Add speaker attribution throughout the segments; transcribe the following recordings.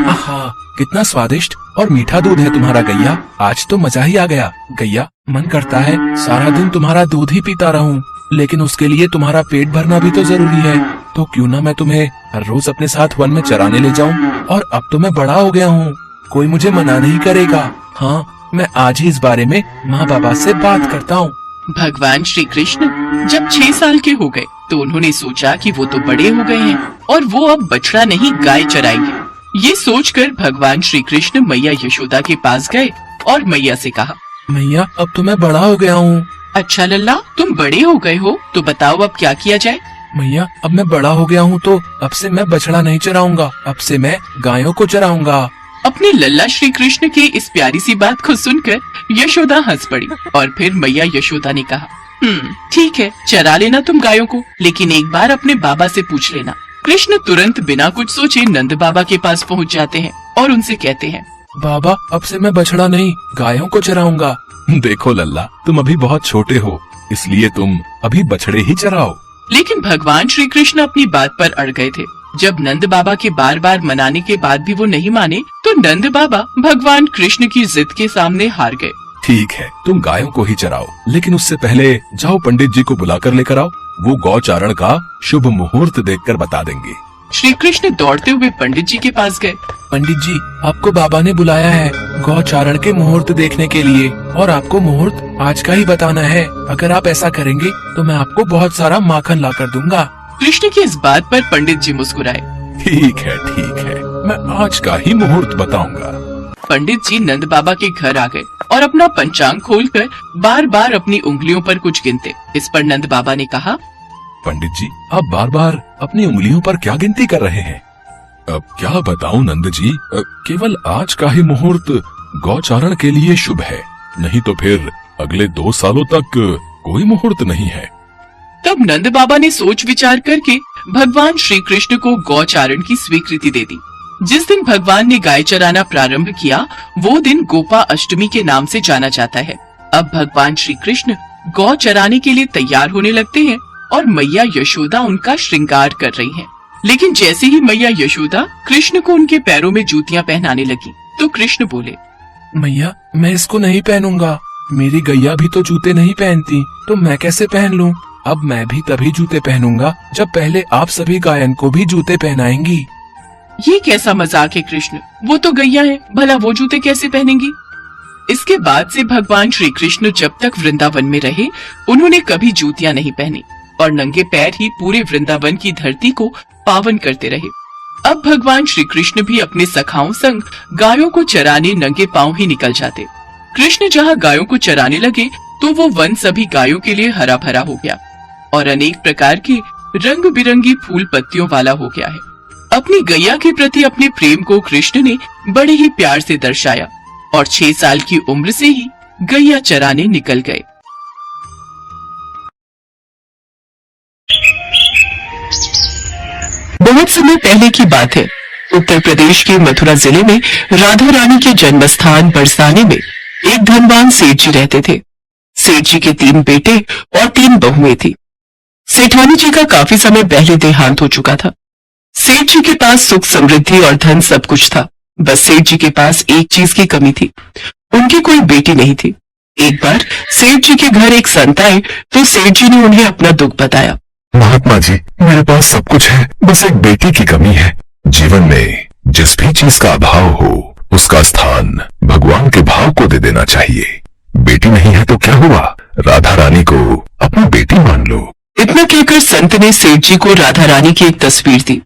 Speaker 1: आहा, कितना स्वादिष्ट और मीठा दूध है तुम्हारा गैया। आज तो मजा ही आ गया। गैया, मन करता है सारा दिन तुम्हारा दूध ही पीता रहूं, लेकिन उसके लिए तुम्हारा पेट भरना भी तो जरूरी है। तो क्यों ना मैं तुम्हें हर रोज अपने साथ वन में चराने ले जाऊं। और अब तो मैं बड़ा हो गया हूँ, कोई मुझे मना नहीं करेगा। हाँ, मैं आज ही इस बारे में माँ बाबा से बात करता हूँ।
Speaker 2: भगवान श्री कृष्ण जब 6 साल के हो गए तो उन्होंने सोचा कि वो तो बड़े हो गए हैं और वो अब बछड़ा नहीं गाय चराएंगे। ये सोचकर भगवान श्री कृष्ण मैया यशोदा के पास गए और मैया से कहा,
Speaker 1: मैया, अब तो मैं बड़ा हो गया हूँ।
Speaker 2: अच्छा लल्ला, तुम बड़े हो गए हो तो बताओ अब क्या किया जाए।
Speaker 1: मैया, अब मैं बड़ा हो गया हूँ तो अब से मैं बछड़ा नहीं चराऊंगा, अब से मैं गायों को चराऊंगा।
Speaker 2: अपने लल्ला श्री कृष्ण की इस प्यारी सी बात को सुनकर यशोदा हंस पड़ी और फिर मैया यशोदा ने कहा, ठीक है, चरा लेना तुम गायों को, लेकिन एक बार अपने बाबा से पूछ लेना। कृष्ण तुरंत बिना कुछ सोचे नंद बाबा के पास पहुंच जाते हैं और उनसे कहते हैं,
Speaker 1: बाबा, अब से मैं बछड़ा नहीं गायों को चराऊंगा। देखो लल्ला, तुम अभी बहुत छोटे हो, इसलिए तुम अभी बछड़े ही चराओ।
Speaker 2: लेकिन भगवान श्री कृष्ण अपनी बात पर अड़ गए थे। जब नंद बाबा के बार बार मनाने के बाद भी वो नहीं माने तो नंद बाबा भगवान कृष्ण की जिद के सामने हार गए।
Speaker 1: ठीक है, तुम गायों को ही चराओ, लेकिन उससे पहले जाओ पंडित जी को बुला कर लेकर आओ। वो गौचारण का शुभ मुहूर्त देखकर बता देंगे।
Speaker 2: श्री कृष्ण दौड़ते हुए पंडित जी के पास गए।
Speaker 1: पंडित जी, आपको बाबा ने बुलाया है गौचारण के मुहूर्त देखने के लिए, और आपको मुहूर्त आज का ही बताना है। अगर आप ऐसा करेंगे तो मैं आपको बहुत सारा माखन ला कर दूंगा।
Speaker 2: कृष्ण की इस बात पर पंडित जी मुस्कुराए।
Speaker 1: ठीक है, मैं आज का ही मुहूर्त बताऊंगा।
Speaker 2: पंडित जी नंद बाबा के घर आ गए और अपना पंचांग खोलकर बार बार अपनी उंगलियों पर कुछ गिनते। इस पर नंद बाबा ने कहा,
Speaker 1: पंडित जी, आप बार बार अपनी उंगलियों पर क्या गिनती कर रहे हैं? अब क्या बताऊं नंद जी, केवल आज का ही मुहूर्त गौचारण के लिए शुभ है, नहीं तो फिर अगले 2 सालों तक कोई मुहूर्त नहीं है।
Speaker 2: तब नंद बाबा ने सोच विचार करके भगवान श्री कृष्ण को गौचारण की स्वीकृति दे दी। जिस दिन भगवान ने गाय चराना प्रारंभ किया वो दिन गोपा अष्टमी के नाम से जाना जाता है। अब भगवान श्री कृष्ण गौ चराने के लिए तैयार होने लगते हैं और मैया यशोदा उनका श्रृंगार कर रही हैं। लेकिन जैसे ही मैया यशोदा कृष्ण को उनके पैरों में जूतियां पहनाने लगी तो कृष्ण बोले,
Speaker 1: मैया, मैं इसको नहीं पहनूंगा। मेरी गैया भी तो जूते नहीं पहनती, तो मैं कैसे पहन लूं? अब मैं भी तभी जूते पहनूंगा जब पहले आप सभी गायन को भी जूते पहनाएंगी।
Speaker 2: ये कैसा मजाक है कृष्ण, वो तो गैया है, भला वो जूते कैसे पहनेंगी? इसके बाद से भगवान श्री कृष्ण जब तक वृंदावन में रहे उन्होंने कभी जूतियां नहीं पहनी और नंगे पैर ही पूरे वृंदावन की धरती को पावन करते रहे। अब भगवान श्री कृष्ण भी अपने सखाओं संग गायों को चराने नंगे पांव ही निकल जाते। कृष्ण जहाँ गायों को चराने लगे तो वो वन सभी गायों के लिए हरा भरा हो गया और अनेक प्रकार के रंग बिरंगी फूल पत्तियों वाला हो गया है। अपनी गैया के प्रति अपने प्रेम को कृष्ण ने बड़े ही प्यार से दर्शाया और 6 साल की उम्र से ही गैया चराने निकल गए। बहुत समय पहले की बात है। उत्तर प्रदेश के मथुरा जिले में राधा रानी के जन्म स्थान बरसाने में एक धनवान सेठ जी रहते थे। सेठ जी के 3 बेटे और 3 बहुएं थी। सेठानी जी का काफी समय पहले देहांत हो चुका था। सेठ जी के पास सुख समृद्धि और धन सब कुछ था, बस सेठ जी के पास एक चीज की कमी थी, उनकी कोई बेटी नहीं थी। एक बार सेठ जी के घर एक संत आए तो सेठ जी ने उन्हें अपना दुख बताया।
Speaker 3: महात्मा जी, मेरे पास सब कुछ है, बस एक बेटी की कमी है। जीवन में जिस भी चीज का अभाव हो उसका स्थान भगवान के भाव को दे देना चाहिए। बेटी नहीं है तो क्या हुआ, राधा रानी को अपनी बेटी मान लो।
Speaker 2: इतना कहकर संत ने सेठ जी को राधा रानी की एक तस्वीर दी।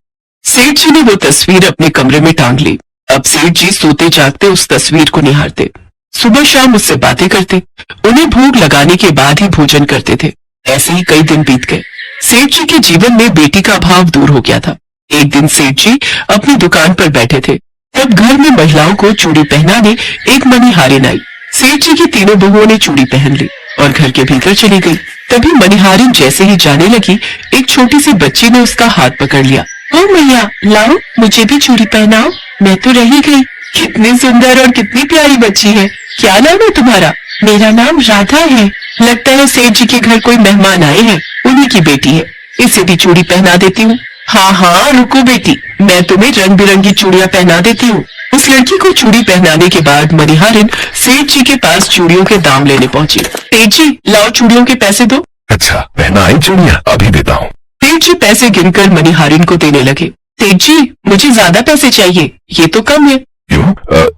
Speaker 2: सेठ जी ने वो तस्वीर अपने कमरे में टांग ली। अब सेठ जी सोते जागते उस तस्वीर को निहारते, सुबह शाम उससे बातें करते, उन्हें भूख लगाने के बाद ही भोजन करते थे। ऐसे ही कई दिन बीत गए। सेठ जी के जीवन में बेटी का अभाव दूर हो गया था। एक दिन सेठ जी अपनी दुकान पर बैठे थे, तब घर में महिलाओं को चूड़ी पहनाने एक मणिहारिन आई। सेठ जी की तीनों बहुओं ने चूड़ी पहन ली और घर के भीतर चली गई। तभी मणिहारिन जैसे ही जाने लगी, एक छोटी सी बच्ची ने उसका हाथ पकड़ लिया। ओ मैया, लाओ मुझे भी चूड़ी पहनाओ, मैं तो रही गई। कितनी सुंदर और कितनी प्यारी बच्ची है, क्या नाम है तुम्हारा? मेरा नाम राधा है। लगता है सेठ जी के घर कोई मेहमान आए हैं, उन्हीं की बेटी है। इसे भी चूड़ी पहना देती हूँ। हाँ हाँ रुको बेटी, मैं तुम्हें रंग बिरंगी चूड़ियाँ पहना देती हूँ। उस लड़की को चूड़ी पहनाने के बाद मणिहारिन सेठ जी के पास चूड़ियों के दाम लेने पहुंची। सेठ जी लाओ चूड़ियों के पैसे दो।
Speaker 3: अच्छा, पहना आई चूड़ियां, अभी देता हूँ।
Speaker 2: सेठ जी पैसे गिनकर मणिहारिन को देने लगे। सेठ जी मुझे ज्यादा पैसे चाहिए, ये तो कम है।
Speaker 3: क्यों,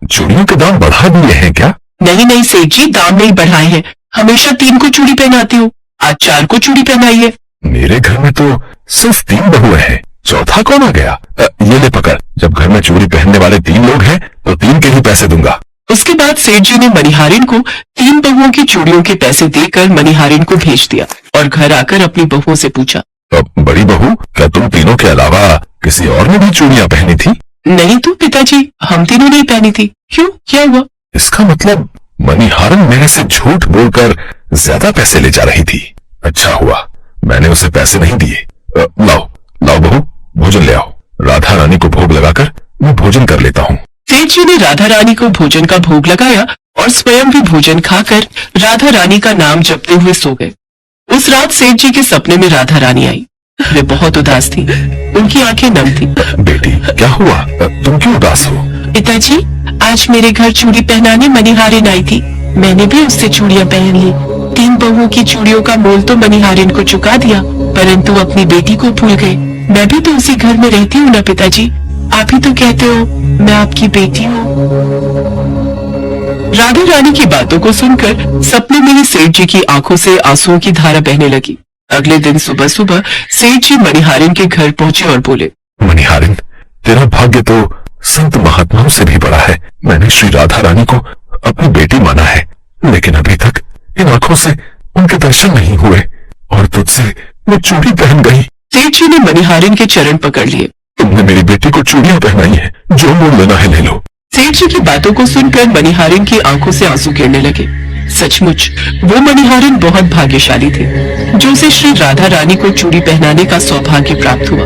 Speaker 3: चूड़ियों के दाम बढ़ा दिए हैं क्या?
Speaker 2: नहीं नहीं सेठ जी, दाम नहीं बढ़ाए हैं। हमेशा 3 को चूड़ी पहनाती हूँ, आज 4 को चूड़ी पहनाई है।
Speaker 3: मेरे घर में तो सिर्फ 3 बहुएं हैं, चौथा कौन आ गया? ये ले पकड़, जब घर में चूड़ी पहनने वाले 3 लोग हैं तो 3 के ही पैसे दूंगा।
Speaker 2: उसके बाद सेठ जी ने मणिहारिन को 3 बहुओं की चूड़ियों के पैसे देकर मणिहारिन को भेज दिया और घर आकर अपनी बहुओं से पूछा,
Speaker 3: बड़ी बहू, क्या तुम तीनों के अलावा किसी और ने भी चूड़ियां पहनी थी?
Speaker 2: नहीं तो पिताजी, हम तीनों ने पहनी थी। क्यों, क्या हुआ?
Speaker 3: इसका मतलब मणिहारिन मेरे से झूठ बोलकर ज्यादा पैसे ले जा रही थी। अच्छा हुआ मैंने उसे पैसे नहीं दिए। लाओ लाओ बहू, भोजन ले आओ। राधा रानी को भोग लगाकर मैं भोजन कर लेता हूँ।
Speaker 2: सेठ जी ने राधा रानी को भोजन का भोग लगाया और स्वयं भी भोजन खाकर राधा रानी का नाम जपते हुए सो गए। उस रात सेठ जी के सपने में राधा रानी आई। वे बहुत उदास थी, उनकी आंखें नम थी।
Speaker 3: बेटी क्या हुआ, तुम क्यों उदास हो?
Speaker 2: पिताजी, आज मेरे घर चूड़ी पहनाने मणिहारिन आई थी, मैंने भी उससे चूड़ियां पहन ली। 3 बहुओं की चूड़ियों का मोल तो मणिहारिन को चुका दिया, परंतु अपनी बेटी को भूल गए। मैं भी तो उसी घर में रहती हूँ ना पिताजी, आप ही तो कहते हो मैं आपकी बेटी हूँ। राधा रानी की बातों को सुनकर सपने में ही सेठ जी की आंखों से आंसुओं की धारा बहने लगी। अगले दिन सुबह सुबह सेठ जी मणिहारिन के घर पहुंचे और बोले,
Speaker 3: मणिहारिन, तेरा भाग्य तो संत महात्माओं से भी बड़ा है। मैंने श्री राधा रानी को अपनी बेटी माना है, लेकिन अभी तक इन आंखों से उनके दर्शन नहीं हुए और तुझसे वो चूड़ी पहन गई।
Speaker 2: सेठ जी ने मणिहारिन के चरण पकड़ लिए।
Speaker 3: तुमने मेरी बेटी को चूड़ियां पहनाई है, जो मोल लेना है ले लो।
Speaker 2: सेठ जी की बातों को सुनकर मणिहारिन की आंखों से आंसू गिरने लगे। सचमुच वो मणिहारिन बहुत भाग्यशाली थे जो उसे श्री राधा रानी को चूड़ी पहनाने का सौभाग्य प्राप्त हुआ।